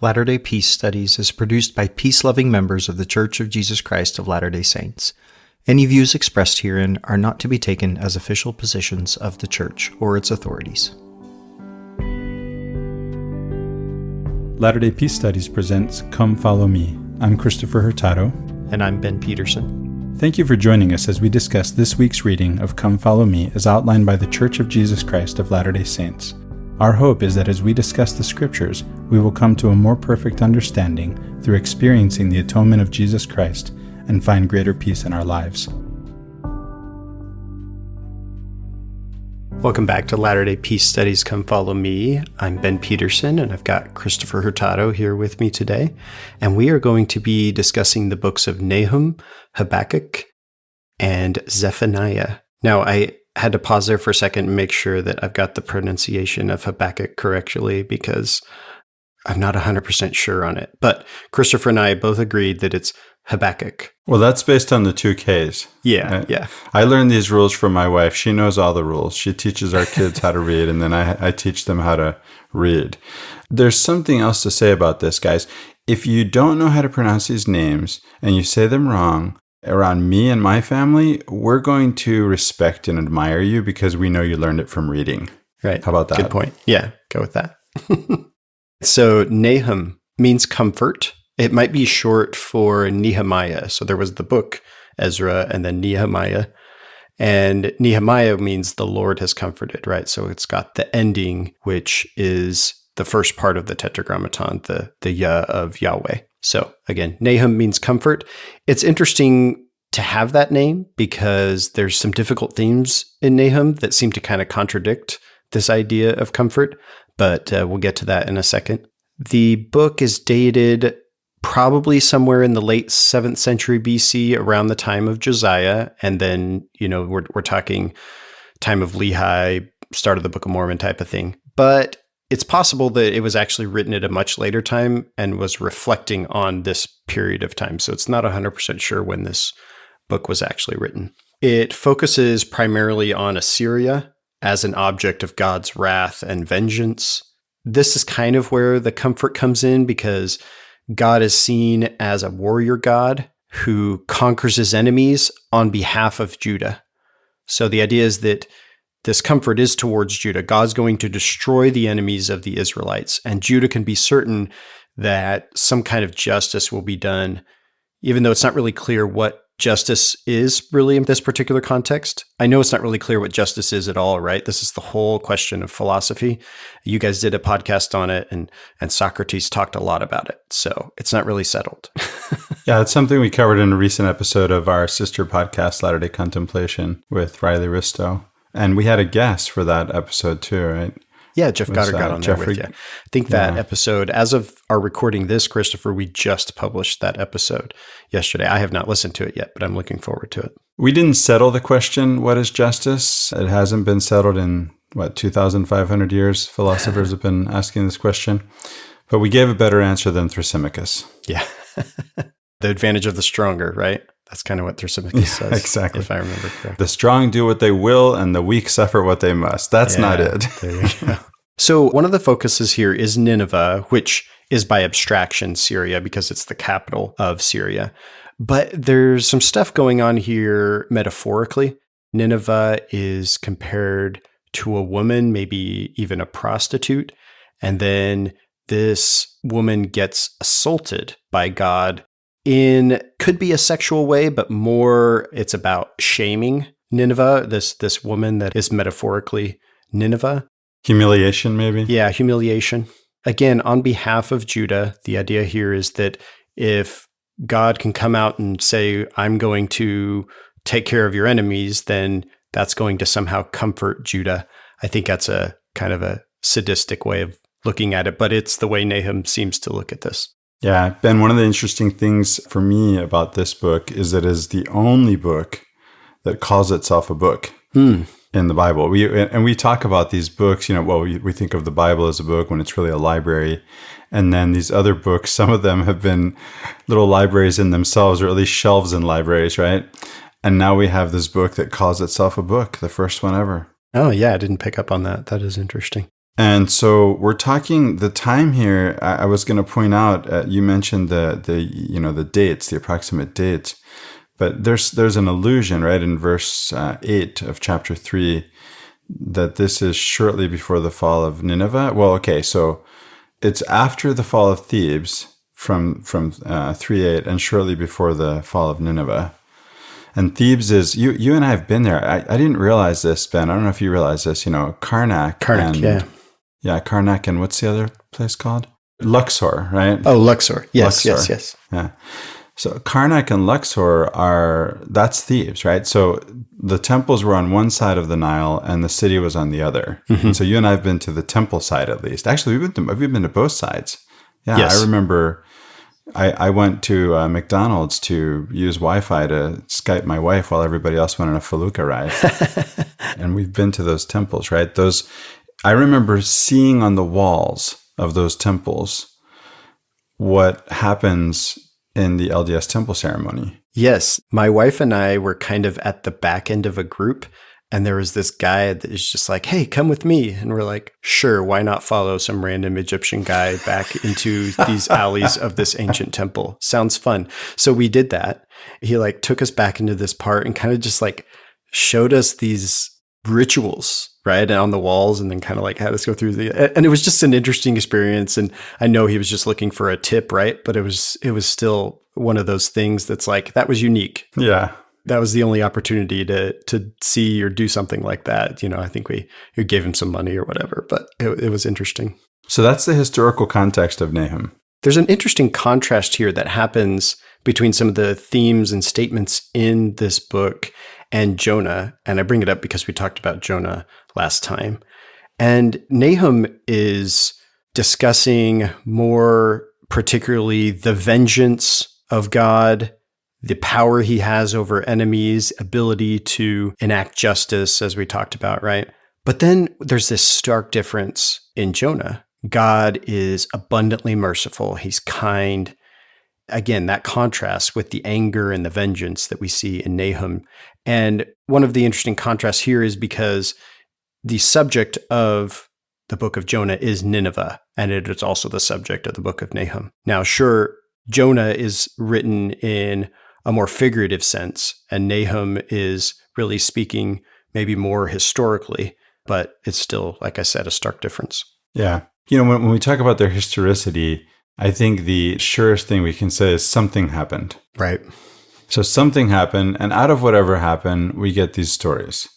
Latter-day Peace Studies is produced by peace-loving members of the Church of Jesus Christ of Latter-day Saints. Any views expressed herein are not to be taken as official positions of the Church or its authorities. Latter-day Peace Studies presents Come Follow Me. I'm Christopher Hurtado. And I'm Ben Peterson. Thank you for joining us as we discuss this week's reading of Come Follow Me as outlined by the Church of Jesus Christ of Latter-day Saints. Our hope is that as we discuss the Scriptures, we will come to a more perfect understanding through experiencing the atonement of Jesus Christ and find greater peace in our lives. Welcome back to Latter-day Peace Studies Come Follow Me. I'm Ben Peterson, and I've got Christopher Hurtado here with me today. And we are going to be discussing the books of Nahum, Habakkuk, and Zephaniah. Now, I had to pause there for a second and make sure that I've got the pronunciation of Habakkuk correctly because I'm not 100% sure on it. But Christopher and I both agreed that it's Habakkuk. Well, that's based on the two Ks. Yeah. I learned these rules from my wife. She knows all the rules. She teaches our kids how to read, and then I teach them how to read. There's something else to say about this, guys. If you don't know how to pronounce these names and you say them wrong, around me and my family, we're going to respect and admire you because we know you learned it from reading. Right. How about that? Good point. Yeah, go with that. So Nahum means comfort. It might be short for Nehemiah. So there was the book Ezra and then Nehemiah. And Nehemiah means the Lord has comforted, right? So it's got the ending, which is the first part of the Tetragrammaton, the Yah of Yahweh. So again, Nahum means comfort. It's interesting to have that name because there's some difficult themes in Nahum that seem to kind of contradict this idea of comfort, but we'll get to that in a second. The book is dated probably somewhere in the late 7th century BC, around the time of Josiah. And then, we're talking time of Lehi, start of the Book of Mormon type of thing. But it's possible that it was actually written at a much later time and was reflecting on this period of time. So it's not 100% sure when this book was actually written. It focuses primarily on Assyria as an object of God's wrath and vengeance. This is kind of where the comfort comes in because God is seen as a warrior God who conquers his enemies on behalf of Judah. So the idea is that this comfort is towards Judah. God's going to destroy the enemies of the Israelites, and Judah can be certain that some kind of justice will be done, even though it's not really clear what justice is really in this particular context. I know it's not really clear what justice is at all, right? This is the whole question of philosophy. You guys did a podcast on it, and Socrates talked a lot about it, so it's not really settled. Yeah, it's something we covered in a recent episode of our sister podcast, Latter-day Contemplation, with Riley Risto. And we had a guest for that episode too, right? Yeah, Jeff Goddard got on there with you. I think that episode, as of our recording this, Christopher, we just published that episode yesterday. I have not listened to it yet, but I'm looking forward to it. We didn't settle the question, what is justice? It hasn't been settled in, 2,500 years? Philosophers have been asking this question. But we gave a better answer than Thrasymachus. Yeah. The advantage of the stronger, right? That's kind of what Thrasymachus says. Exactly. If I remember correctly. The strong do what they will, and the weak suffer what they must. That's not it. There you go. So one of the focuses here is Nineveh, which is by abstraction Syria because it's the capital of Syria. But there's some stuff going on here metaphorically. Nineveh is compared to a woman, maybe even a prostitute. And then this woman gets assaulted by God in could be a sexual way, but more it's about shaming Nineveh, this woman that is metaphorically Nineveh. Humiliation, maybe? Yeah, humiliation. Again, on behalf of Judah, the idea here is that if God can come out and say, I'm going to take care of your enemies, then that's going to somehow comfort Judah. I think that's a kind of a sadistic way of looking at it, but it's the way Nahum seems to look at this. Yeah, Ben, one of the interesting things for me about this book is that it is the only book that calls itself a book in the Bible. We talk about these books, we think of the Bible as a book when it's really a library. And then these other books, some of them have been little libraries in themselves, or at least shelves in libraries, right? And now we have this book that calls itself a book, the first one ever. Oh, yeah, I didn't pick up on that. That is interesting. And so we're talking the time here. I was going to point out, you mentioned the dates, the approximate dates, but there's an allusion, right, in verse 8 of chapter 3 that this is shortly before the fall of Nineveh. Well, okay, so it's after the fall of Thebes from 3:8 and shortly before the fall of Nineveh. And Thebes is, you and I have been there. I didn't realize this, Ben. I don't know if you realize this, Karnak. Karnak, yeah. Yeah, Karnak, and what's the other place called? Luxor, right? Oh, Luxor. Yes, Luxor. yes. Yeah. So Karnak and Luxor that's Thebes, right? So the temples were on one side of the Nile and the city was on the other. Mm-hmm. And so you and I have been to the temple side at least. Actually, we've been to both sides. Yeah, yes. I remember I went to McDonald's to use Wi-Fi to Skype my wife while everybody else went on a felucca ride. And we've been to those temples, right? I remember seeing on the walls of those temples what happens in the LDS temple ceremony. Yes. My wife and I were kind of at the back end of a group, and there was this guy that is just like, hey, come with me. And we're like, sure, why not follow some random Egyptian guy back into these alleys of this ancient temple? Sounds fun. So we did that. He took us back into this part and kind of just showed us these rituals, right, on the walls, and then kind of had us go through and it was just an interesting experience. And I know he was just looking for a tip, right? But it was still one of those things that's that was unique. Yeah. That was the only opportunity to see or do something like that. I think we gave him some money or whatever, but it was interesting. So that's the historical context of Nahum. There's an interesting contrast here that happens between some of the themes and statements in this book and Jonah. And I bring it up because we talked about Jonah last time. And Nahum is discussing more particularly the vengeance of God, the power he has over enemies, ability to enact justice, as we talked about, right? But then there's this stark difference in Jonah. God is abundantly merciful. He's kind. Again, that contrast with the anger and the vengeance that we see in Nahum. And one of the interesting contrasts here is because the subject of the book of Jonah is Nineveh, and it is also the subject of the book of Nahum. Now, sure, Jonah is written in a more figurative sense, and Nahum is really speaking maybe more historically, but it's still, like I said, a stark difference. Yeah. When we talk about their historicity, I think the surest thing we can say is something happened. Right. So something happened, and out of whatever happened, we get these stories.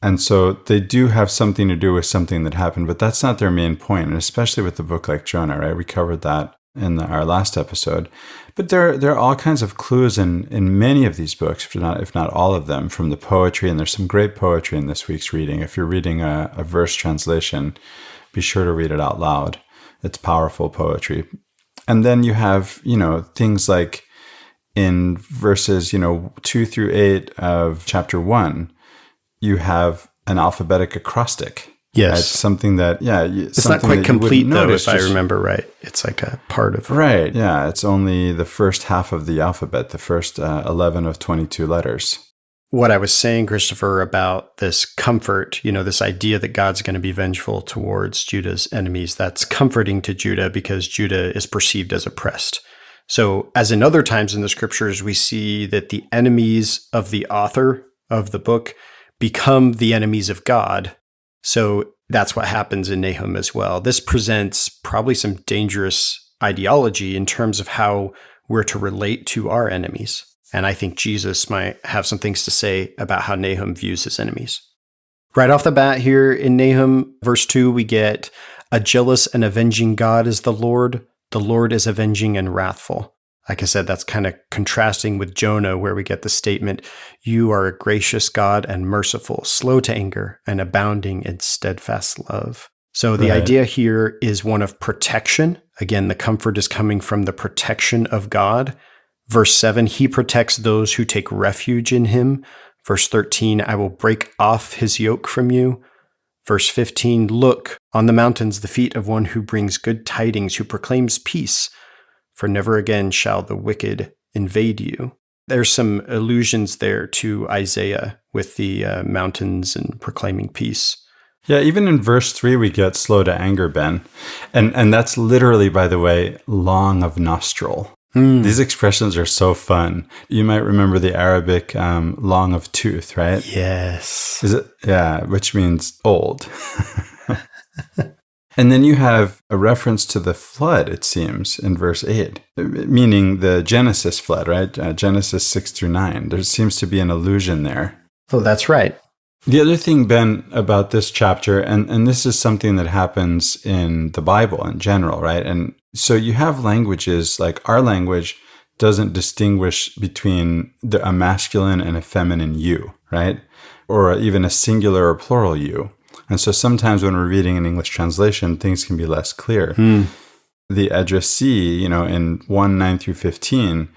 And so they do have something to do with something that happened, but that's not their main point, and especially with a book like Jonah, right? We covered that in our last episode. But there are all kinds of clues in many of these books, if not all of them, from the poetry, and there's some great poetry in this week's reading. If you're reading a verse translation, be sure to read it out loud. It's powerful poetry. And then you have, things like in verses, 2 through 8 of chapter 1, you have an alphabetic acrostic. Yes. It's something that, it's not quite complete, though, if I remember right. It's like a part of it. Right, yeah. It's only the first half of the alphabet, the first 11 of 22 letters. What I was saying, Christopher, about this comfort, this idea that God's going to be vengeful towards Judah's enemies, that's comforting to Judah because Judah is perceived as oppressed. So as in other times in the scriptures, we see that the enemies of the author of the book become the enemies of God. So that's what happens in Nahum as well. This presents probably some dangerous ideology in terms of how we're to relate to our enemies. And I think Jesus might have some things to say about how Nahum views his enemies. Right off the bat here in Nahum, verse 2, we get, a jealous and avenging God is the Lord. The Lord is avenging and wrathful. Like I said, that's kind of contrasting with Jonah, where we get the statement, you are a gracious God and merciful, slow to anger, and abounding in steadfast love. So the idea here is one of protection. Again, the comfort is coming from the protection of God. Verse 7, he protects those who take refuge in him. Verse 13, I will break off his yoke from you. Verse 15, look on the mountains, the feet of one who brings good tidings, who proclaims peace, for never again shall the wicked invade you. There's some allusions there to Isaiah with the mountains and proclaiming peace. Yeah, even in verse 3, we get slow to anger, Ben. And that's literally, by the way, long of nostril. These expressions are so fun. You might remember the Arabic long of tooth, right? Yes. Is it? Yeah, which means old. And then you have a reference to the flood, it seems, in verse 8, meaning the Genesis flood, right? Genesis 6 through 9. There seems to be an allusion there. Oh, that's right. The other thing, Ben, about this chapter, and this is something that happens in the Bible in general, right? And so you have languages, like our language doesn't distinguish between a masculine and a feminine you, right? Or even a singular or plural you. And so sometimes when we're reading an English translation, things can be less clear. The addressee, in 1:9 through 15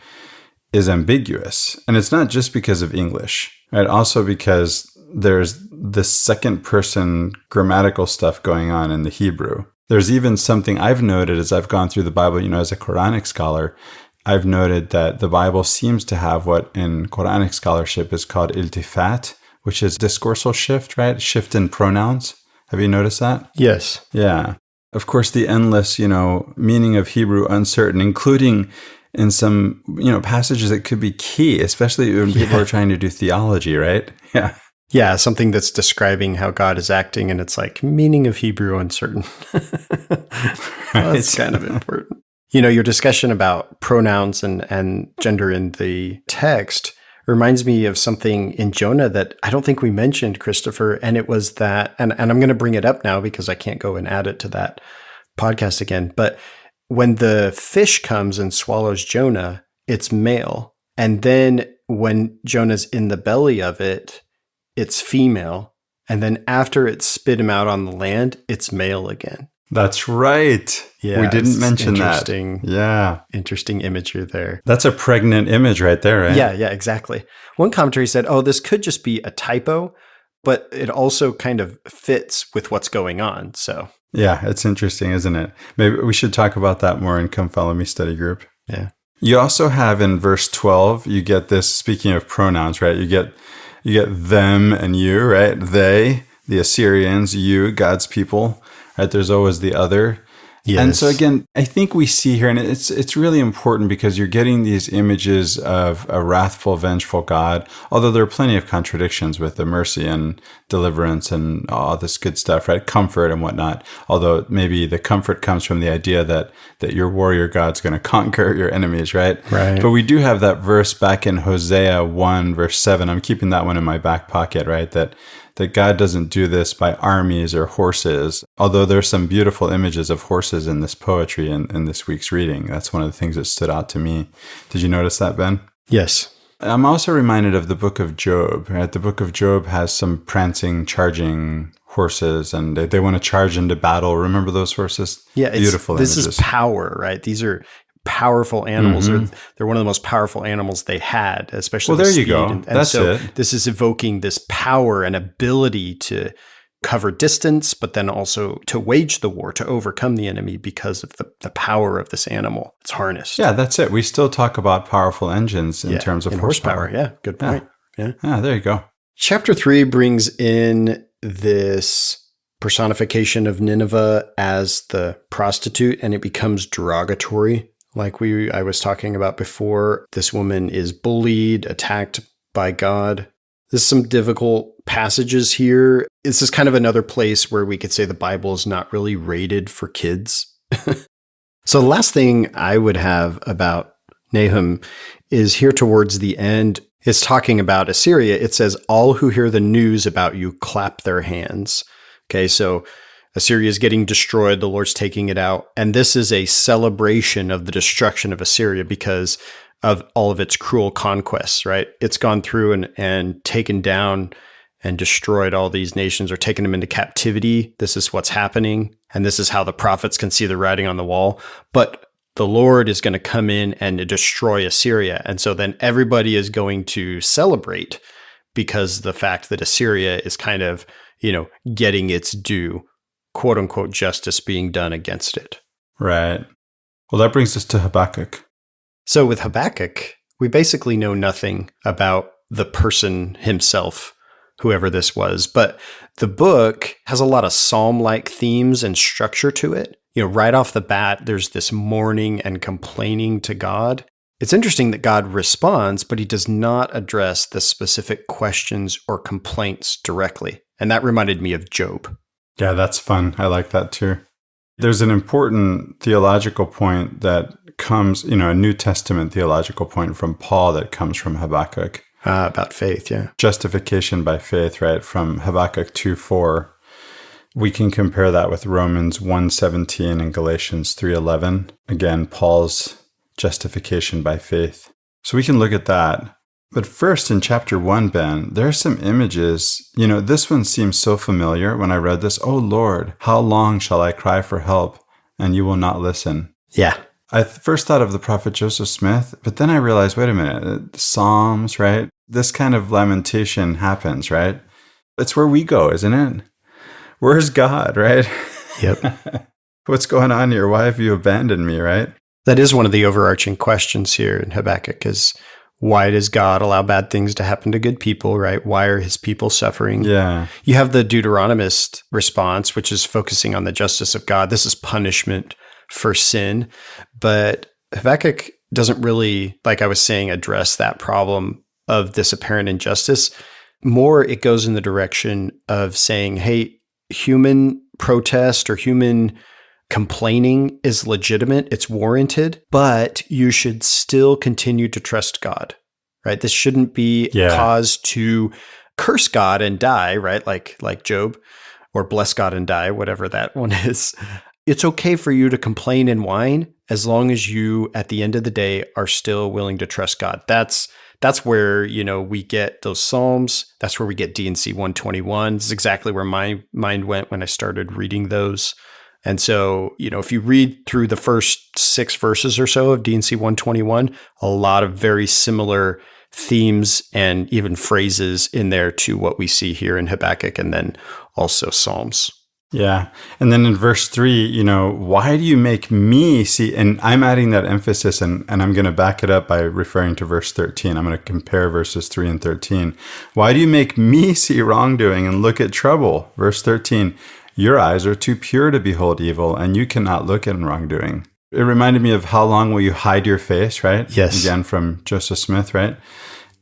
is ambiguous. And it's not just because of English, right? Also because there's the second person grammatical stuff going on in the Hebrew. There's even something I've noted as I've gone through the Bible, as a Quranic scholar, I've noted that the Bible seems to have what in Quranic scholarship is called iltifat, which is discoursal shift, right? Shift in pronouns. Have you noticed that? Yes. Yeah. Of course, the endless, meaning of Hebrew uncertain, including in some, passages that could be key, especially when people are trying to do theology, right? Yeah. Yeah, something that's describing how God is acting, and it's like meaning of Hebrew uncertain. That's kind of important. Your discussion about pronouns and gender in the text reminds me of something in Jonah that I don't think we mentioned, Christopher, and it was that, and I'm going to bring it up now because I can't go and add it to that podcast again, but when the fish comes and swallows Jonah, it's male. And then when Jonah's in the belly of it, it's female. And then after it spit him out on the land, it's male again. That's right. Yeah, we didn't mention that. Yeah. Interesting imagery there. That's a pregnant image right there, right? Yeah, exactly. One commentary said, this could just be a typo, but it also kind of fits with what's going on. So yeah, it's interesting, isn't it? Maybe we should talk about that more in Come Follow Me study group. Yeah. You also have in verse 12, you get this, speaking of pronouns, right? You get them and you, right? They, the Assyrians, you, God's people, right? There's always the other. Yes. And so again, I think we see here, and it's really important because you're getting these images of a wrathful, vengeful God, although there are plenty of contradictions with the mercy and deliverance and all this good stuff, right? Comfort and whatnot. Although maybe the comfort comes from the idea that your warrior God's going to conquer your enemies, right? Right. But we do have that verse back in Hosea 1, verse 7. I'm keeping that one in my back pocket, right? That God doesn't do this by armies or horses, although there's some beautiful images of horses in this poetry in this week's reading. That's one of the things that stood out to me. Did you notice that, Ben? Yes. I'm also reminded of the book of Job, right? The book of Job has some prancing, charging horses, and they want to charge into battle. Remember those horses? Yeah. Beautiful images. This is power, right? These are powerful animals. Mm-hmm. They're one of the most powerful animals they had, especially well, there speed. you go. And that's so it. This is evoking this power and ability to cover distance, but then also to wage the war, to overcome the enemy because of the power of this animal. It's harnessed. Yeah, that's it. We still talk about powerful engines in terms of horsepower. Yeah, good point. Yeah, there you go. Chapter 3 brings in this personification of Nineveh as the prostitute, and it becomes derogatory. Like I was talking about before, this woman is bullied, attacked by God. There's some difficult passages here. This is kind of another place where we could say the Bible is not really rated for kids. So the last thing I would have about Nahum is here towards the end. It's talking about Assyria. It says, all who hear the news about you clap their hands. Okay, so Assyria is getting destroyed. The Lord's taking it out. And this is a celebration of the destruction of Assyria because of all of its cruel conquests, right? It's gone through and taken down and destroyed all these nations, or taken them into captivity. This is what's happening. And this is how the prophets can see the writing on the wall. But the Lord is going to come in and destroy Assyria. And so then everybody is going to celebrate because the fact that Assyria is kind of, getting its due, quote unquote, justice being done against it. Right. Well, that brings us to Habakkuk. So with Habakkuk, we basically know nothing about the person himself. whoever this was. But the book has a lot of psalm-like themes and structure to it. Right off the bat, there's this mourning and complaining to God. It's interesting that God responds, but he does not address the specific questions or complaints directly. And that reminded me of Job. Yeah, that's fun. I like that too. There's an important theological point that comes, a New Testament theological point from Paul that comes from Habakkuk. About faith, yeah. Justification by faith, right? From Habakkuk 2:4. We can compare that with Romans 1:17 and Galatians 3:11. Again, Paul's justification by faith. So we can look at that. But first, in chapter 1, Ben, there are some images. This one seems so familiar when I read this. Oh, Lord, how long shall I cry for help, and you will not listen? Yeah. I first thought of the prophet Joseph Smith, but then I realized, wait a minute, Psalms, right? This kind of lamentation happens, right? It's where we go, isn't it? Where's God, right? Yep. What's going on here? Why have you abandoned me, right? That is one of the overarching questions here in Habakkuk is, why does God allow bad things to happen to good people, right? Why are his people suffering? Yeah. You have the Deuteronomist response, which is focusing on the justice of God. This is punishment for sin. But Habakkuk doesn't really, like I was saying, address that problem of this apparent injustice. More, it goes in the direction of saying, hey, human protest or human complaining is legitimate, it's warranted, but you should still continue to trust God, right? This shouldn't be cause to curse God and die, right? Like Job, or bless God and die, whatever that one is. It's okay for you to complain and whine as long as you, at the end of the day, are still willing to trust God. That's where, we get those Psalms. That's where we get D&C 121. This is exactly where my mind went when I started reading those. And so, if you read through the first 6 verses or so of D&C 121, a lot of very similar themes and even phrases in there to what we see here in Habakkuk and then also Psalms. Yeah. And then in verse 3, why do you make me see, and I'm adding that emphasis and I'm going to back it up by referring to verse 13. I'm going to compare verses 3 and 13. Why do you make me see wrongdoing and look at trouble? Verse 13, your eyes are too pure to behold evil and you cannot look at wrongdoing. It reminded me of how long will you hide your face, right? Yes. Again, from Joseph Smith, right?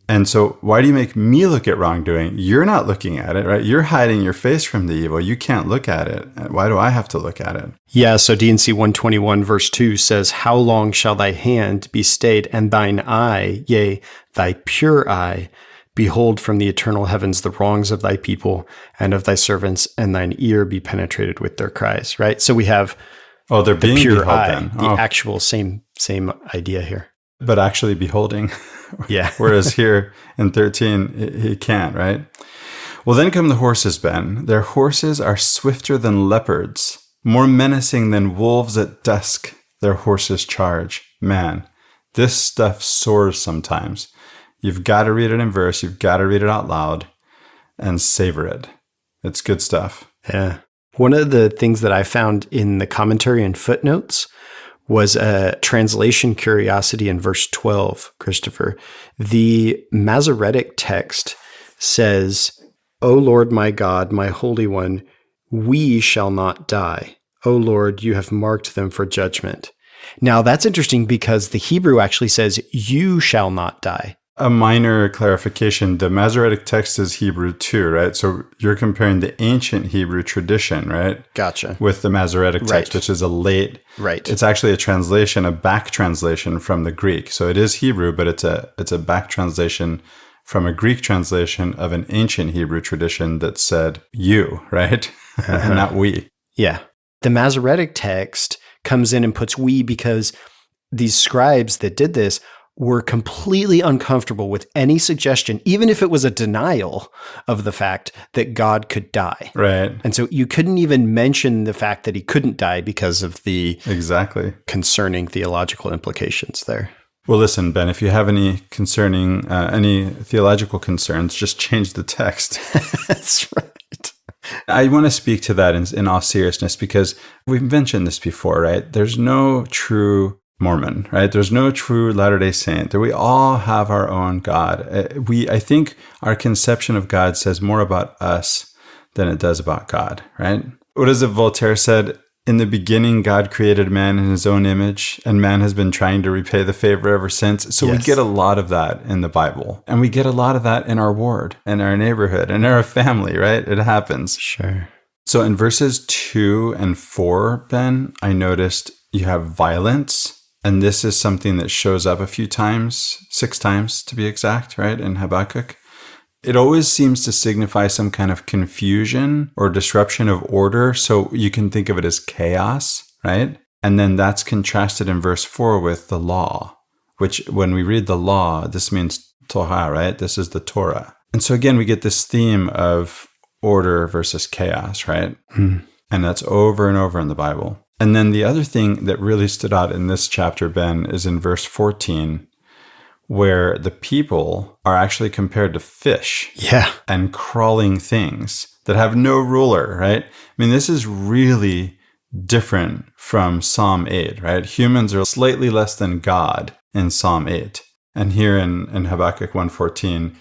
And so why do you make me look at wrongdoing? You're not looking at it, right? You're hiding your face from the evil. You can't look at it. Why do I have to look at it? Yeah, so D&C 121 verse 2 says, how long shall thy hand be stayed and thine eye, yea, thy pure eye, behold from the eternal heavens the wrongs of thy people and of thy servants, and thine ear be penetrated with their cries, right? So we have they're being pure beheld eye, then. the actual same idea here. But actually beholding. Yeah. Whereas here in 13, he can't, right? Well, then come the horses, Ben. Their horses are swifter than leopards, more menacing than wolves at dusk. Their horses charge. Man, this stuff soars sometimes. You've got to read it in verse. You've got to read it out loud and savor it. It's good stuff. Yeah. One of the things that I found in the commentary and footnotes was a translation curiosity in verse 12, Christopher. The Masoretic text says, O Lord my God, my Holy One, we shall not die. O Lord, you have marked them for judgment. Now that's interesting because the Hebrew actually says, you shall not die. A minor clarification, the Masoretic text is Hebrew too, right? So you're comparing the ancient Hebrew tradition, right? Gotcha. With the Masoretic text, Right. which is a late, Right. It's actually a translation, a back translation from the Greek. So it is Hebrew, but it's a back translation from a Greek translation of an ancient Hebrew tradition that said you, right? And not we. Yeah. The Masoretic text comes in and puts we because these scribes that did this were completely uncomfortable with any suggestion, even if it was a denial of the fact that God could die. Right. And so you couldn't even mention the fact that he couldn't die because of the Exactly. concerning theological implications there. Well, listen, Ben, if you have any concerning, any theological concerns, just change the text. That's right. I want to speak to that in all seriousness because we've mentioned this before, right? There's no true Mormon, right? There's no true Latter-day Saint. We all have our own God. I think our conception of God says more about us than it does about God, right? What is it Voltaire said? In the beginning, God created man in his own image, and man has been trying to repay the favor ever since. So we get a lot of that in the Bible. And we get a lot of that in our ward, in our neighborhood, in our family, right? It happens. Sure. So in verses 2 and 4, Ben, I noticed you have violence. And this is something that shows up a few times, 6 times to be exact, right? In Habakkuk. It always seems to signify some kind of confusion or disruption of order. So you can think of it as chaos, right? And then that's contrasted in verse 4 with the law, which when we read the law, this means Torah, right? This is the Torah. And so again, we get this theme of order versus chaos, right? And that's over and over in the Bible. And then the other thing that really stood out in this chapter, Ben, is in verse 14, where the people are actually compared to fish and crawling things that have no ruler, right? I mean, this is really different from Psalm 8, right? Humans are slightly less than God in Psalm 8. And here in Habakkuk 1:14,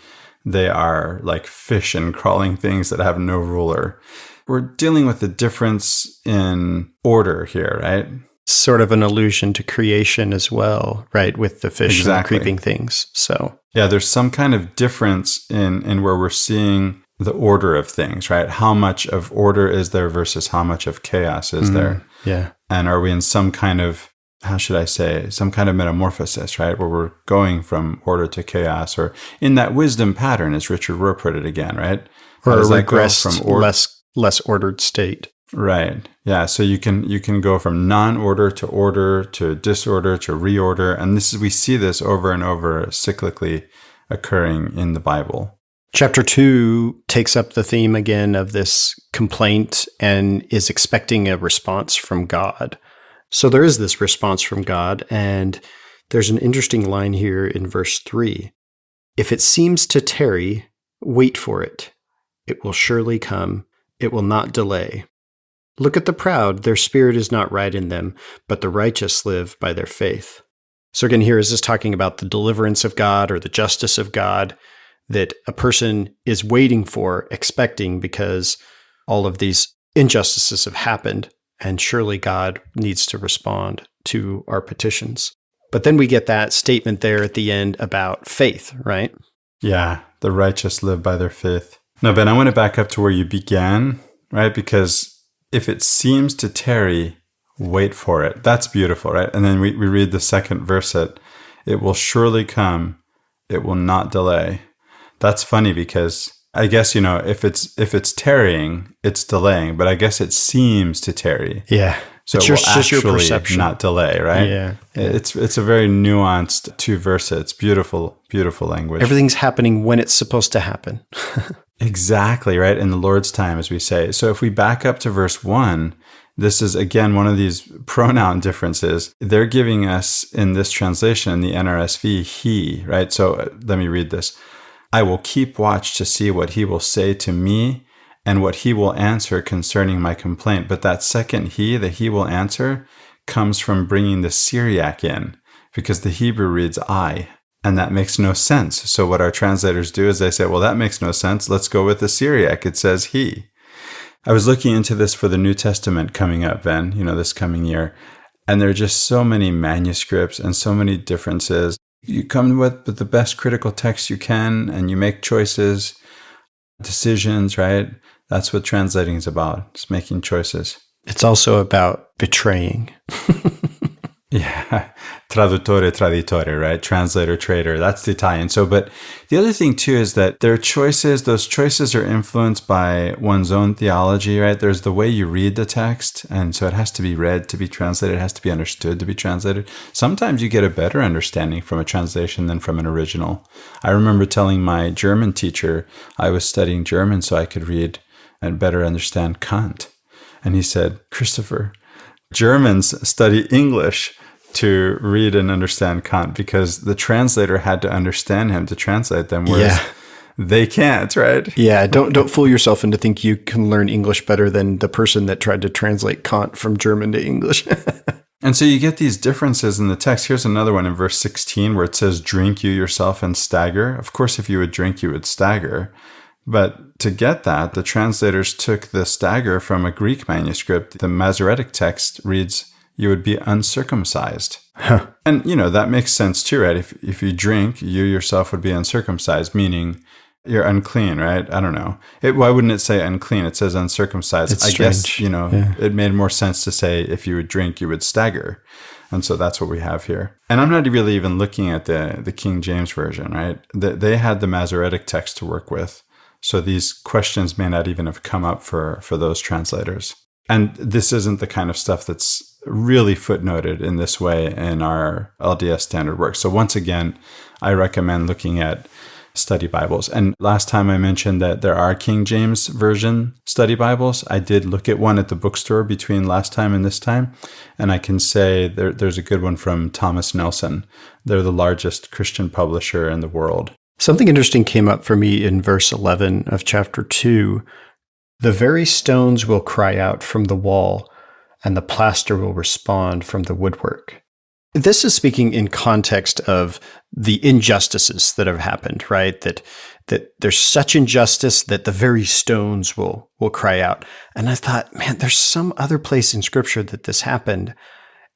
they are like fish and crawling things that have no ruler. We're dealing with a difference in order here, right? Sort of an allusion to creation as well, right? With the fish and creeping things. So yeah, there's some kind of difference in where we're seeing the order of things, right? How much of order is there versus how much of chaos is there? Yeah. And are we in some kind of, how should I say, some kind of metamorphosis, right? Where we're going from order to chaos, or in that wisdom pattern, as Richard Rohr put it again, right? Or a regressed, less ordered state. Right. Yeah. So you can go from non-order to order to disorder to reorder. And we see this over and over cyclically occurring in the Bible. Chapter 2 takes up the theme again of this complaint and is expecting a response from God. So there is this response from God, and there's an interesting line here in verse 3. If it seems to tarry, wait for it. It will surely come. It will not delay. Look at the proud, their spirit is not right in them, but the righteous live by their faith. So again, here is this talking about the deliverance of God or the justice of God that a person is waiting for, expecting, because all of these injustices have happened, and surely God needs to respond to our petitions. But then we get that statement there at the end about faith, right? Yeah, the righteous live by their faith. Now, Ben, I want to back up to where you began, right? Because if it seems to tarry, wait for it. That's beautiful, right? And then we read the second verse that it will surely come, it will not delay. That's funny because I guess, if it's tarrying, it's delaying, but I guess it seems to tarry. Yeah. So it's it will just your perception, not delay, right? Yeah. It's a very nuanced 2 verses. It's beautiful, beautiful language. Everything's happening when it's supposed to happen. Exactly, right? In the Lord's time, as we say. So if we back up to verse 1, this is, again, one of these pronoun differences. They're giving us, in this translation, in the NRSV, he, right? So let me read this. I will keep watch to see what he will say to me and what he will answer concerning my complaint. But that second he, that he will answer, comes from bringing the Syriac in, because the Hebrew reads I. And that makes no sense. So what our translators do is they say, well, that makes no sense. Let's go with the Syriac. It says he. I was looking into this for the New Testament coming up, Ben, this coming year. And there are just so many manuscripts and so many differences. You come with the best critical text you can, and you make choices, decisions, right? That's what translating is about. It's making choices. It's also about betraying. Yeah, traduttore, traditore, right? Translator, traitor. That's the Italian. So, but the other thing too is that there are choices. Those choices are influenced by one's own theology, right? There's the way you read the text, and so it has to be read to be translated. It has to be understood to be translated. Sometimes you get a better understanding from a translation than from an original. I remember telling my German teacher I was studying German so I could read and better understand Kant, and he said, "Christopher, Germans study English to read and understand Kant because the translator had to understand him to translate them, whereas they can't, right?" Yeah, don't fool yourself into think you can learn English better than the person that tried to translate Kant from German to English. And so you get these differences in the text. Here's another one in verse 16 where it says, drink you yourself and stagger. Of course, if you would drink, you would stagger. But to get that, the translators took the stagger from a Greek manuscript. The Masoretic text reads, you would be uncircumcised. Huh. And, that makes sense too, right? If you drink, you yourself would be uncircumcised, meaning you're unclean, right? I don't know. Why wouldn't it say unclean? It says uncircumcised. It's I strange. guess, It made more sense to say if you would drink, you would stagger. And so that's what we have here. And I'm not really even looking at the King James Version, right? They had the Masoretic text to work with. So these questions may not even have come up for those translators. And this isn't the kind of stuff that's really footnoted in this way in our LDS standard work. So once again, I recommend looking at study Bibles. And last time I mentioned that there are King James Version study Bibles. I did look at one at the bookstore between last time and this time. And I can say there's a good one from Thomas Nelson. They're the largest Christian publisher in the world. Something interesting came up for me in verse 11 of chapter 2. The very stones will cry out from the wall, and the plaster will respond from the woodwork. This is speaking in context of the injustices that have happened, right? That there's such injustice that the very stones will cry out. And I thought, man, there's some other place in Scripture that this happened.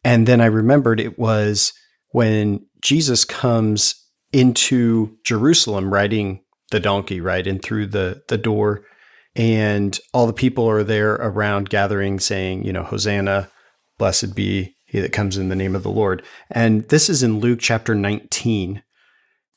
And then I remembered it was when Jesus comes into Jerusalem riding the donkey, right, in through the door. And all the people are there around gathering saying, Hosanna, blessed be he that comes in the name of the Lord. And this is in Luke chapter 19,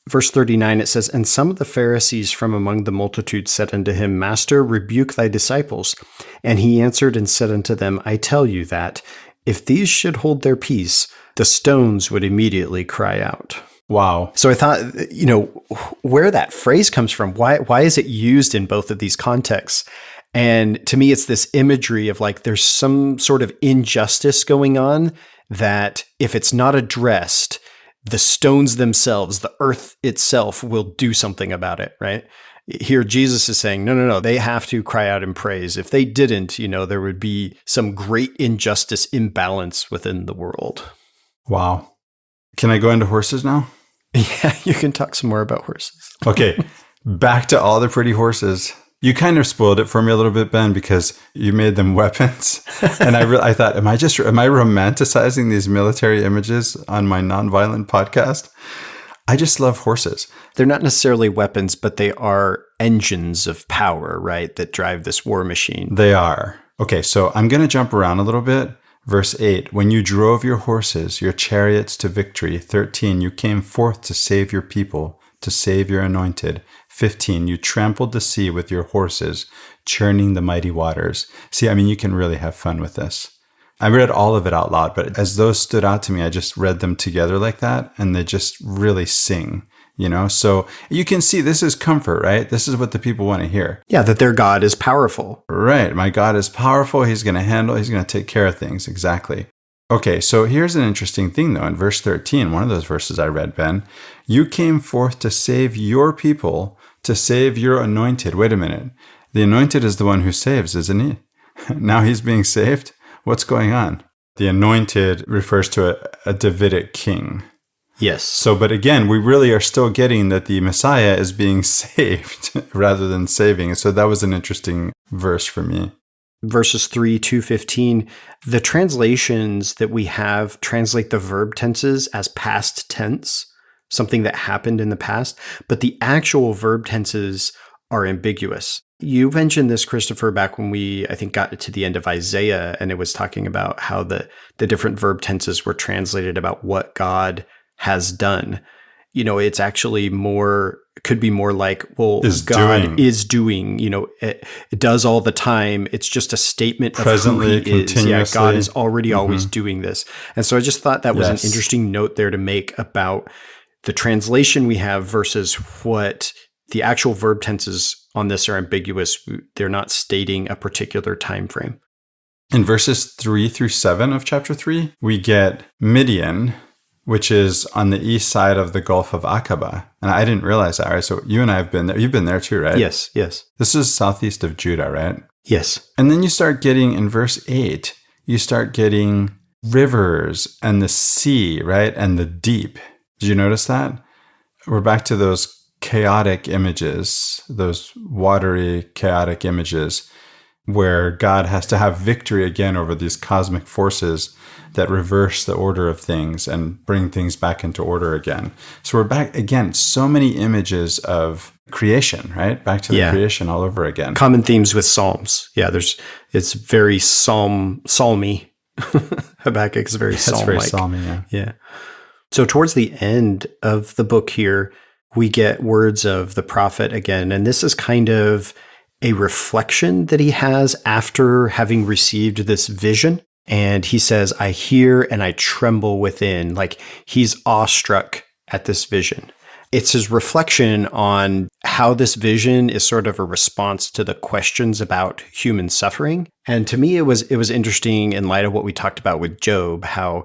verse 39. It says, and some of the Pharisees from among the multitude said unto him, Master, rebuke thy disciples. And he answered and said unto them, I tell you that if these should hold their peace, the stones would immediately cry out. Wow. So I thought, where that phrase comes from, why is it used in both of these contexts? And to me, it's this imagery of like there's some sort of injustice going on that if it's not addressed, the stones themselves, the earth itself will do something about it, right? Here, Jesus is saying, no, they have to cry out in praise. If they didn't, there would be some great injustice, imbalance within the world. Wow. Can I go into horses now? Yeah, you can talk some more about horses. Okay, back to all the pretty horses. You kind of spoiled it for me a little bit, Ben, because you made them weapons. And I thought, am I romanticizing these military images on my nonviolent podcast? I just love horses. They're not necessarily weapons, but they are engines of power, right, that drive this war machine. They are. Okay, so I'm going to jump around a little bit. Verse 8, when you drove your horses, your chariots to victory. 13, you came forth to save your people, to save your anointed. 15, you trampled the sea with your horses, churning the mighty waters. See, you can really have fun with this. I read all of it out loud, but as those stood out to me, I just read them together like that, and they just really sing. So you can see this is comfort, right? This is what the people want to hear. Yeah, that their God is powerful. Right. My God is powerful. He's going to take care of things. Exactly. Okay, so here's an interesting thing, though. In verse 13, one of those verses I read, Ben, you came forth to save your people, to save your anointed. Wait a minute. The anointed is the one who saves, isn't he? Now he's being saved? What's going on? The anointed refers to a Davidic king. Yes. So, but again, we really are still getting that the Messiah is being saved rather than saving. So that was an interesting verse for me. Verses 3 to 15, the translations that we have translate the verb tenses as past tense, something that happened in the past, but the actual verb tenses are ambiguous. You mentioned this, Christopher, back when we, I think, got to the end of Isaiah, and it was talking about how the different verb tenses were translated about what God has done. It's actually could be more like, well, God is doing, it does all the time. It's just a statement presently, of who he is. Yeah, God is already always Mm-hmm. doing this. And so I just thought that was an interesting note there to make about the translation we have versus what the actual verb tenses on this are ambiguous. They're not stating a particular time frame. In verses 3 through 7 of chapter 3, we get Midian, which is on the east side of the Gulf of Aqaba. And I didn't realize that, right? So you and I have been there. You've been there too, right? Yes. This is southeast of Judah, right? Yes. And then you start getting, in verse 8, you start getting rivers and the sea, right? And the deep. Did you notice that? We're back to those chaotic images, those watery, chaotic images, where God has to have victory again over these cosmic forces that reverse the order of things and bring things back into order again. So we're back again, so many images of creation, right? Back to the creation all over again. Common themes with Psalms. Yeah, it's very psalmy. Habakkuk is very psalm-like. It's very psalmy, yeah. So towards the end of the book here, we get words of the prophet again, and this is kind of a reflection that he has after having received this vision. And he says, I hear and I tremble within. Like he's awestruck at this vision. It's his reflection on how this vision is sort of a response to the questions about human suffering. And to me, it was interesting in light of what we talked about with Job, how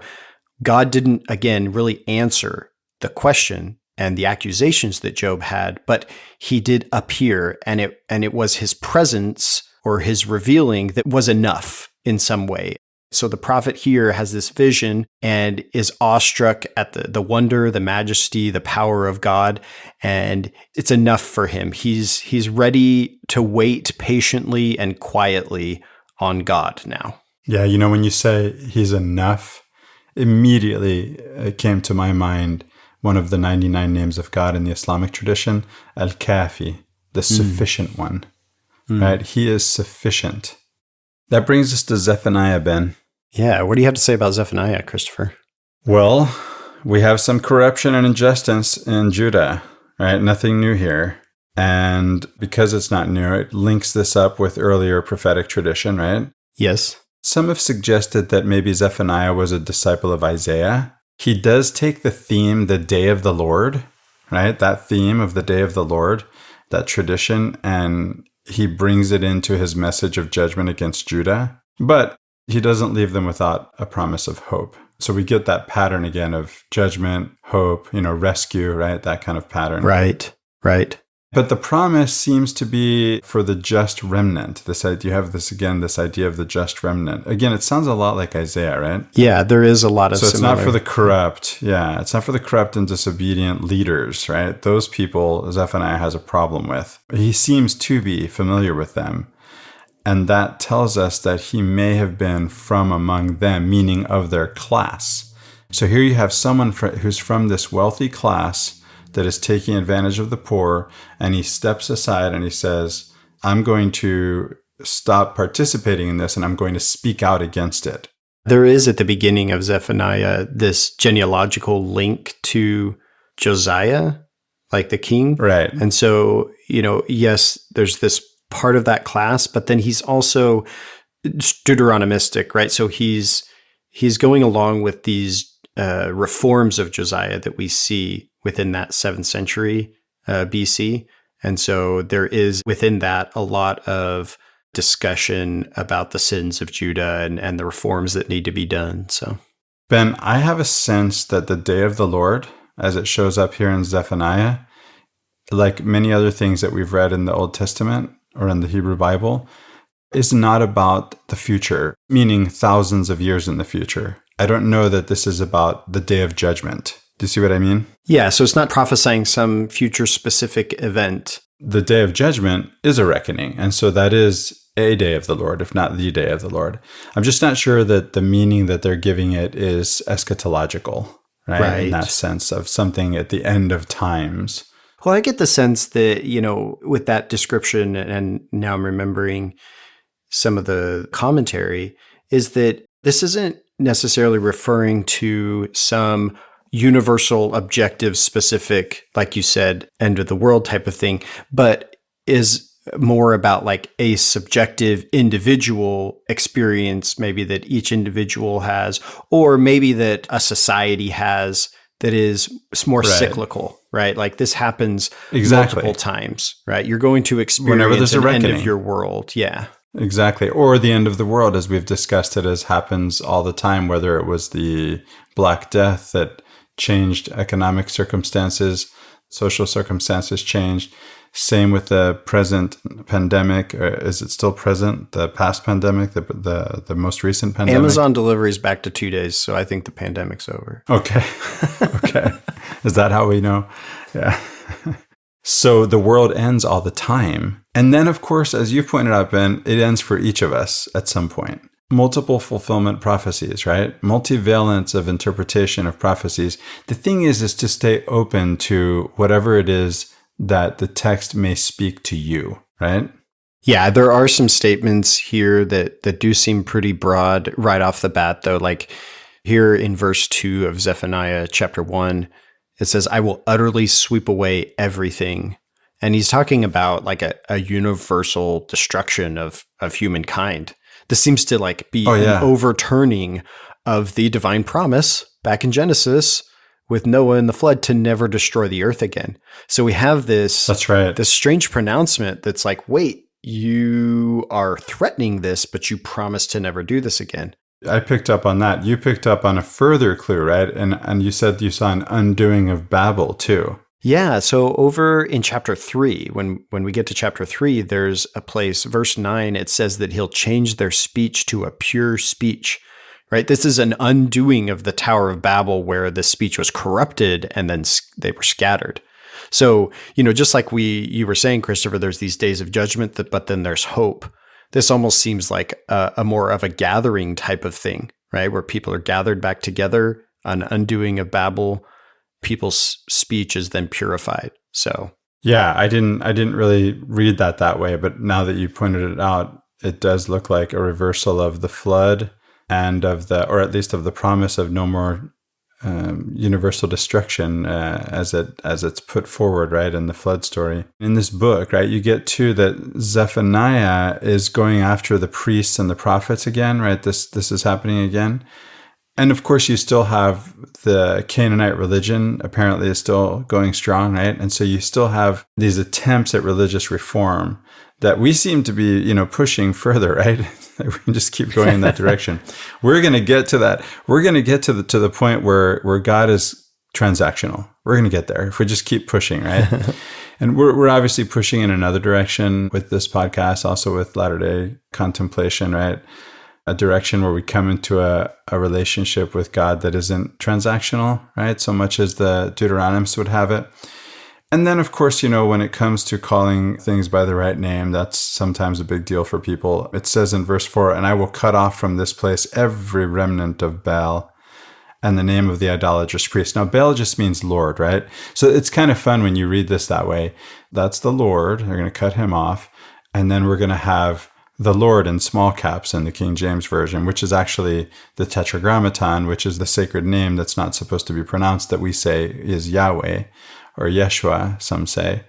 God didn't, again, really answer the question and the accusations that Job had, but he did appear, and it was his presence or his revealing that was enough in some way. So the prophet here has this vision and is awestruck at the wonder, the majesty, the power of God, and it's enough for him. He's ready to wait patiently and quietly on God now. Yeah, when you say he's enough, immediately it came to my mind one of the 99 names of God in the Islamic tradition, Al-Kafi, the sufficient one, right? He is sufficient. That brings us to Zephaniah, Ben. Yeah, what do you have to say about Zephaniah, Christopher? Well, we have some corruption and injustice in Judah, right? Nothing new here. And because it's not new, it links this up with earlier prophetic tradition, right? Yes. Some have suggested that maybe Zephaniah was a disciple of Isaiah. He does take the theme, the day of the Lord, right? That theme of the day of the Lord, that tradition, and he brings it into his message of judgment against Judah. But he doesn't leave them without a promise of hope. So we get that pattern again of judgment, hope, rescue, right? That kind of pattern. Right. But the promise seems to be for the just remnant. You have this idea of the just remnant. Again, it sounds a lot like Isaiah, right? Yeah, there is a lot of So it's not for the corrupt. Yeah, it's not for the corrupt and disobedient leaders, right? Those people Zephaniah has a problem with. He seems to be familiar with them. And that tells us that he may have been from among them, meaning of their class. So here you have someone who's from this wealthy class that is taking advantage of the poor, and he steps aside and he says, I'm going to stop participating in this and I'm going to speak out against it. There is at the beginning of Zephaniah this genealogical link to Josiah, like the king. Right. And so, yes, there's this part of that class, but then he's also Deuteronomistic, right? So he's going along with these reforms of Josiah that we see within that 7th century BC. And so there is within that a lot of discussion about the sins of Judah and the reforms that need to be done. So, Ben, I have a sense that the day of the Lord, as it shows up here in Zephaniah, like many other things that we've read in the Old Testament or in the Hebrew Bible, is not about the future, meaning thousands of years in the future. I don't know that this is about the day of judgment. Do you see what I mean? Yeah, so it's not prophesying some future specific event. The day of judgment is a reckoning, and so that is a day of the Lord, if not the day of the Lord. I'm just not sure that the meaning that they're giving it is eschatological, right? In that sense of something at the end of times. Well, I get the sense that, with that description, and now I'm remembering some of the commentary, is that this isn't necessarily referring to some universal, objective, specific, like you said, end of the world type of thing, but is more about like a subjective individual experience, maybe that each individual has, or maybe that a society has that is more cyclical, right? Like this happens multiple times, right? You're going to experience whenever there's a end of your world. Yeah. Exactly. Or the end of the world, as we've discussed it, as happens all the time, whether it was the Black Death that changed economic circumstances, social circumstances changed. Same with the present pandemic. Is it still present? The past pandemic, the most recent pandemic? Amazon delivery is back to 2 days, so I think the pandemic's over. Okay. Okay. Is that how we know? Yeah. So the world ends all the time. And then, of course, as you pointed out, Ben, it ends for each of us at some point. Multiple fulfillment prophecies, right? Multivalence of interpretation of prophecies. The thing is to stay open to whatever it is that the text may speak to you, right? Yeah, there are some statements here that do seem pretty broad right off the bat, though. Like here in verse 2 of Zephaniah chapter 1, it says, I will utterly sweep away everything. And he's talking about like a universal destruction of humankind. This seems to like be an overturning of the divine promise back in Genesis with Noah and the flood to never destroy the earth again. So we have this, that's right, this strange pronouncement that's like, wait, you are threatening this, but you promise to never do this again. I picked up on that. You picked up on a further clue, right? And you said you saw an undoing of Babel too. Yeah. So over in chapter 3, when we get to chapter 3, there's a place, verse 9, it says that he'll change their speech to a pure speech, right? This is an undoing of the Tower of Babel where the speech was corrupted and then they were scattered. So, just like you were saying, Christopher, there's these days of judgment, but then there's hope. This almost seems like a more of a gathering type of thing, right? Where people are gathered back together, an undoing of Babel, people's speech is then purified. So yeah, I didn't really read that way, but now that you pointed it out, it does look like a reversal of the flood and or at least of the promise of no more universal destruction as it's put forward, right, in the flood story. In this book, right, you get to that Zephaniah is going after the priests and the prophets again, right? This is happening again. And of course, you still have the Canaanite religion apparently is still going strong, right? And so you still have these attempts at religious reform that we seem to be, pushing further, right? We can just keep going in that direction. We're going to get to that. We're going to get to the point where God is transactional. We're going to get there if we just keep pushing, right? And we're obviously pushing in another direction with this podcast, also with Latter-day Contemplation, right? A direction where we come into a relationship with God that isn't transactional, right? So much as the Deuteronomists would have it. And then, of course, when it comes to calling things by the right name, that's sometimes a big deal for people. It says in verse 4, and I will cut off from this place every remnant of Baal and the name of the idolatrous priest. Now, Baal just means Lord, right? So it's kind of fun when you read this that way. That's the Lord. They're going to cut him off. And then we're going to have the Lord in small caps in the King James Version, which is actually the Tetragrammaton, which is the sacred name that's not supposed to be pronounced that we say is Yahweh or Yeshua, some say.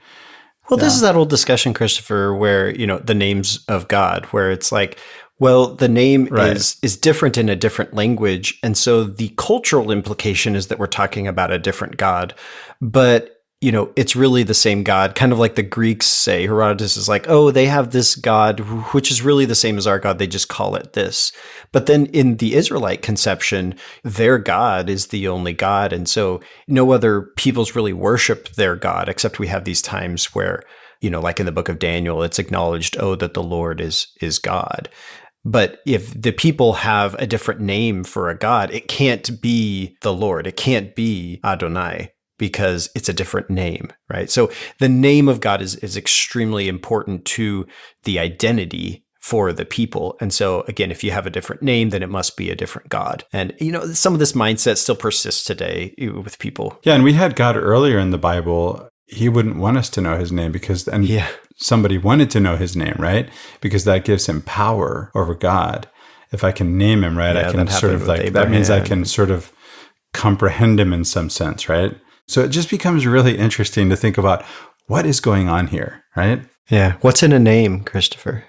Well, this is that old discussion, Christopher, where, the names of God, where it's like, well, the name is different in a different language. And so the cultural implication is that we're talking about a different God. But it's really the same God, kind of like the Greeks say. Herodotus is like, oh, they have this God, which is really the same as our God. They just call it this. But then in the Israelite conception, their God is the only God. And so no other peoples really worship their God, except we have these times where, like in the book of Daniel, it's acknowledged, oh, that the Lord is God. But if the people have a different name for a God, it can't be the Lord. It can't be Adonai, because it's a different name, right? So the name of God is extremely important to the identity for the people. And so again, if you have a different name, then it must be a different God. And, some of this mindset still persists today with people. Yeah, and we had God earlier in the Bible. He wouldn't want us to know his name somebody wanted to know his name, right? Because that gives him power over God. If I can name him, right, I can sort of that means I can sort of comprehend him in some sense, right? So it just becomes really interesting to think about what is going on here, right? Yeah. What's in a name, Christopher?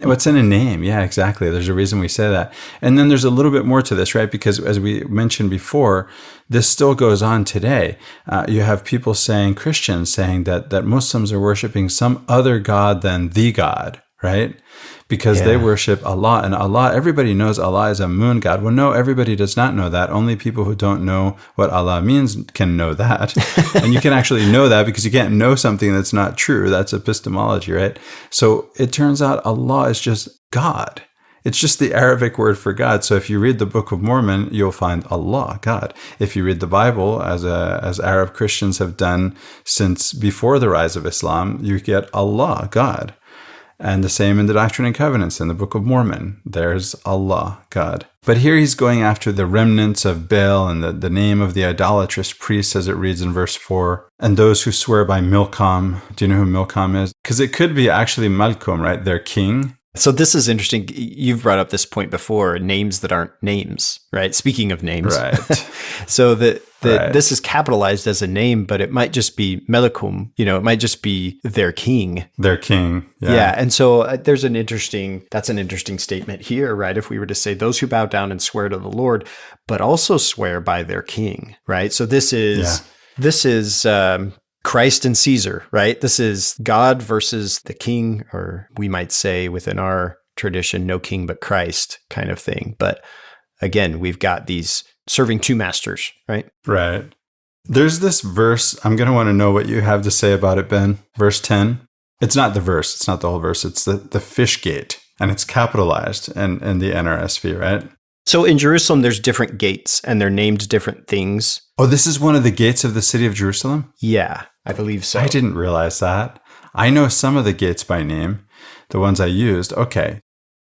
What's in a name? Yeah, exactly. There's a reason we say that. And then there's a little bit more to this, right? Because as we mentioned before, this still goes on today. You have people Christians saying that Muslims are worshiping some other God than the God, right? because they worship Allah. And Allah, everybody knows Allah is a moon god. Well, no, everybody does not know that. Only people who don't know what Allah means can know that. And you can actually know that because you can't know something that's not true. That's epistemology, right? So it turns out Allah is just God. It's just the Arabic word for God. So if you read the Book of Mormon, you'll find Allah, God. If you read the Bible, as Arab Christians have done since before the rise of Islam, you get Allah, God. And the same in the Doctrine and Covenants in the Book of Mormon. There's Allah, God. But here he's going after the remnants of Baal and the name of the idolatrous priests, as it reads in verse 4. And those who swear by Milcom. Do you know who Milcom is? Because it could be actually Malcolm, right? Their king. So this is interesting. You've brought up this point before, names that aren't names, right? Speaking of names. Right. So this is capitalized as a name, but it might just be Melikum, it might just be their king. Their king. Yeah. And so that's an interesting statement here, right? If we were to say those who bow down and swear to the Lord, but also swear by their king, right? So this is Christ and Caesar, right? This is God versus the king, or we might say within our tradition, no king but Christ kind of thing. But again, we've got these serving two masters, right? Right. There's this verse. I'm going to want to know what you have to say about it, Ben. Verse 10. It's not the verse. It's not the whole verse. It's the fish gate, and it's capitalized in the NRSV, right? So in Jerusalem, there's different gates, and they're named different things. Oh, this is one of the gates of the city of Jerusalem? Yeah, I believe so. I didn't realize that. I know some of the gates by name, the ones I used. Okay.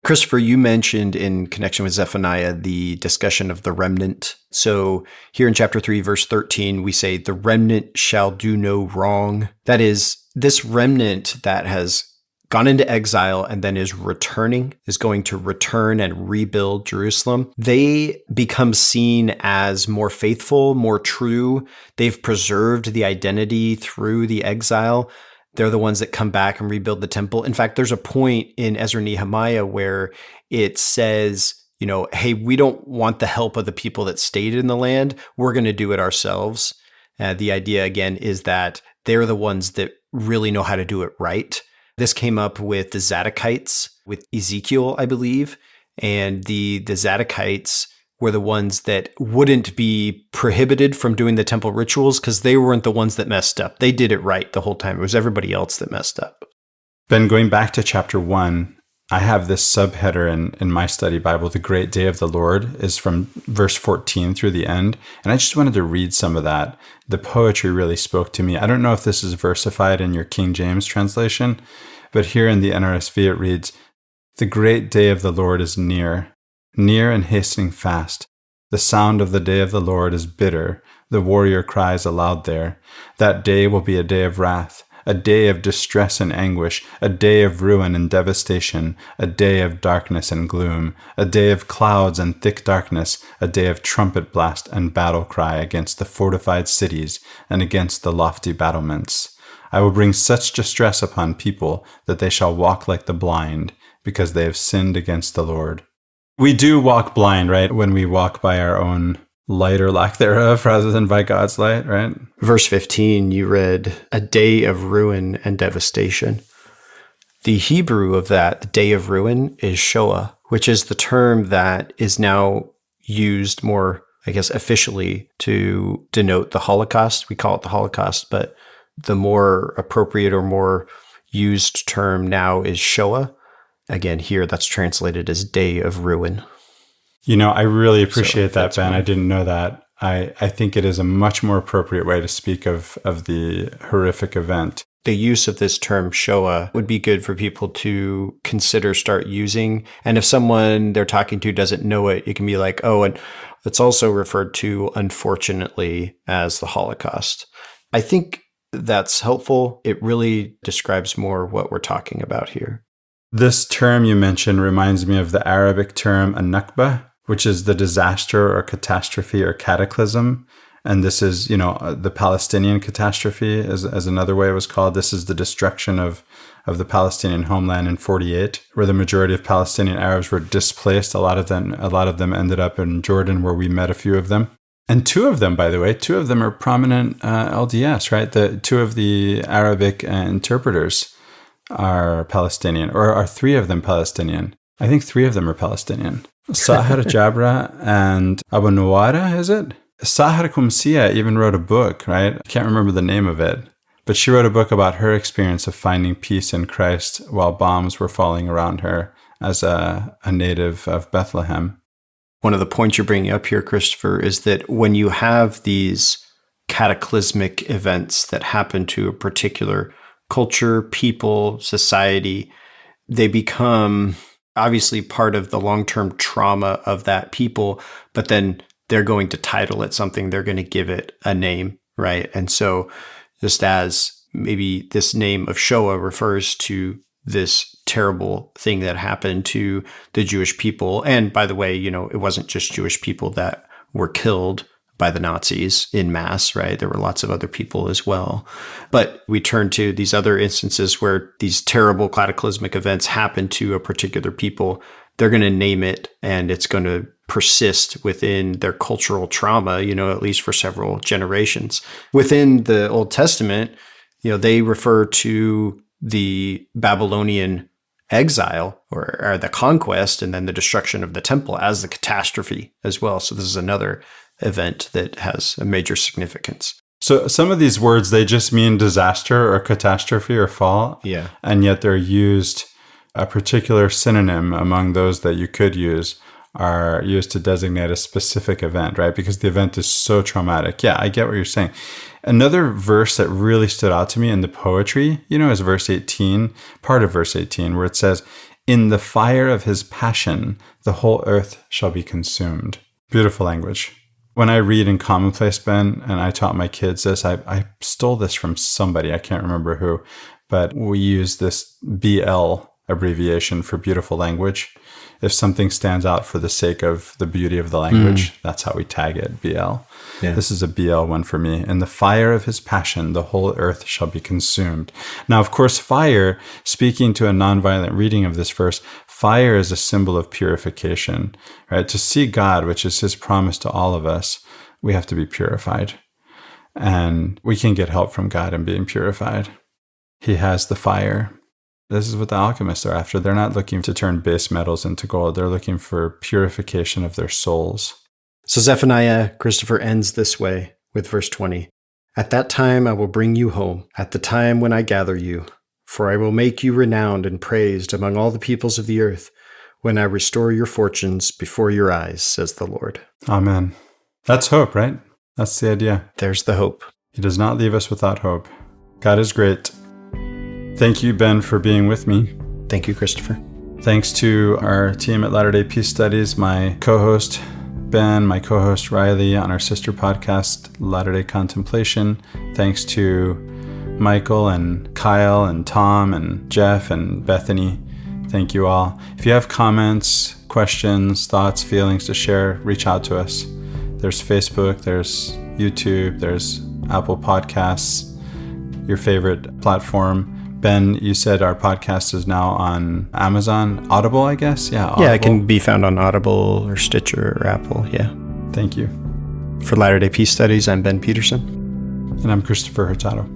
Christopher, you mentioned in connection with Zephaniah the discussion of the remnant. So here in chapter 3, verse 13, we say, the remnant shall do no wrong. That is, this remnant that has gone into exile and then is going to return and rebuild Jerusalem. They become seen as more faithful, more true. They've preserved the identity through the exile. They're the ones that come back and rebuild the temple. In fact, there's a point in Ezra and Nehemiah where it says, hey, we don't want the help of the people that stayed in the land. We're going to do it ourselves. The idea, again, is that they're the ones that really know how to do it right. This came up with the Zadokites, with Ezekiel, I believe. And the Zadokites were the ones that wouldn't be prohibited from doing the temple rituals because they weren't the ones that messed up. They did it right the whole time. It was everybody else that messed up. Ben, going back to chapter 1, I have this subheader in my study Bible, The Great Day of the Lord, is from verse 14 through the end. And I just wanted to read some of that. The poetry really spoke to me. I don't know if this is versified in your King James translation, but here in the NRSV it reads, the great day of the Lord is near and hastening fast. The sound of the day of the Lord is bitter. The warrior cries aloud there. That day will be a day of wrath, a day of distress and anguish, a day of ruin and devastation, a day of darkness and gloom, a day of clouds and thick darkness, a day of trumpet blast and battle cry against the fortified cities and against the lofty battlements. I will bring such distress upon people that they shall walk like the blind, because they have sinned against the Lord. We do walk blind, right? When we walk by our own light or lack thereof rather than by God's light, right? Verse 15, you read, a day of ruin and devastation. The Hebrew of that, the day of ruin, is Shoah, which is the term that is now used more, I guess, officially to denote the Holocaust. We call it the Holocaust, but the more appropriate or more used term now is Shoah. Again, here that's translated as day of ruin. I really appreciate that, Ben. I didn't know that. I think it is a much more appropriate way to speak of the horrific event. The use of this term Shoah would be good for people to start using. And if someone they're talking to doesn't know it, you can be like, oh, and it's also referred to, unfortunately, as the Holocaust. I think that's helpful. It really describes more what we're talking about here. This term you mentioned reminds me of the Arabic term an-Nakba, which is the disaster or catastrophe or cataclysm. And this is, the Palestinian catastrophe as another way it was called. This is the destruction of the Palestinian homeland in 1948, where the majority of Palestinian Arabs were displaced. A lot of them ended up in Jordan, where we met a few of them. And two of them, by the way, are prominent LDS, right? The two of the Arabic interpreters are Palestinian, or are 3 of them Palestinian? I think 3 of them are Palestinian. Sahar Jabra and Abu Nuwara, is it? Sahar Kumsiya even wrote a book, right? I can't remember the name of it, but she wrote a book about her experience of finding peace in Christ while bombs were falling around her as a native of Bethlehem. One of the points you're bringing up here, Christopher, is that when you have these cataclysmic events that happen to a particular culture, people, society, they become obviously part of the long-term trauma of that people, but then they're going to title it something, they're going to give it a name, right? And so just as maybe this name of Shoah refers to this terrible thing that happened to the Jewish people. And by the way, it wasn't just Jewish people that were killed by the Nazis in mass, right? There were lots of other people as well. But we turn to these other instances where these terrible cataclysmic events happen to a particular people. They're going to name it, and it's going to persist within their cultural trauma, at least for several generations. Within the Old Testament, they refer to the Babylonian exile or the conquest and then the destruction of the temple as the catastrophe as well. So this is another event that has a major significance. So some of these words, they just mean disaster or catastrophe or fall. Yeah. And yet they're used, a particular synonym among those that you could use are used to designate a specific event, right? Because the event is so traumatic. Yeah, I get what you're saying. Another verse that really stood out to me in the poetry, is verse 18, part of verse 18, where it says, "In the fire of his passion, the whole earth shall be consumed." Beautiful language. When I read in Commonplace, Ben, and I taught my kids this, I stole this from somebody, I can't remember who, but we use this BL abbreviation for beautiful language. If something stands out for the sake of the beauty of the language, that's how we tag it, BL. Yeah. This is a BL one for me. "In the fire of his passion, the whole earth shall be consumed." Now, of course, fire, speaking to a nonviolent reading of this verse, fire is a symbol of purification, right? To see God, which is his promise to all of us, we have to be purified. And we can get help from God in being purified. He has the fire. This is what the alchemists are after. They're not looking to turn base metals into gold. They're looking for purification of their souls. So Zephaniah, Christopher, ends this way with verse 20. "At that time I will bring you home, at the time when I gather you. For I will make you renowned and praised among all the peoples of the earth, when I restore your fortunes before your eyes, says the Lord." Amen. That's hope, right? That's the idea. There's the hope. He does not leave us without hope. God is great. Thank you, Ben, for being with me. Thank you, Christopher. Thanks to our team at Latter-day Peace Studies, my co-host, Ben, my co-host, Riley, on our sister podcast, Latter-day Contemplation. Thanks to Michael and Kyle and Tom and Jeff and Bethany. Thank you all. If you have comments, questions, thoughts, feelings to share, reach out to us. There's Facebook, there's YouTube, there's Apple Podcasts, your favorite platform. Ben, you said our podcast is now on Amazon, Audible, I guess? Yeah, Audible. Yeah, it can be found on Audible or Stitcher or Apple, yeah. Thank you. For Latter-day Peace Studies, I'm Ben Peterson. And I'm Christopher Hurtado.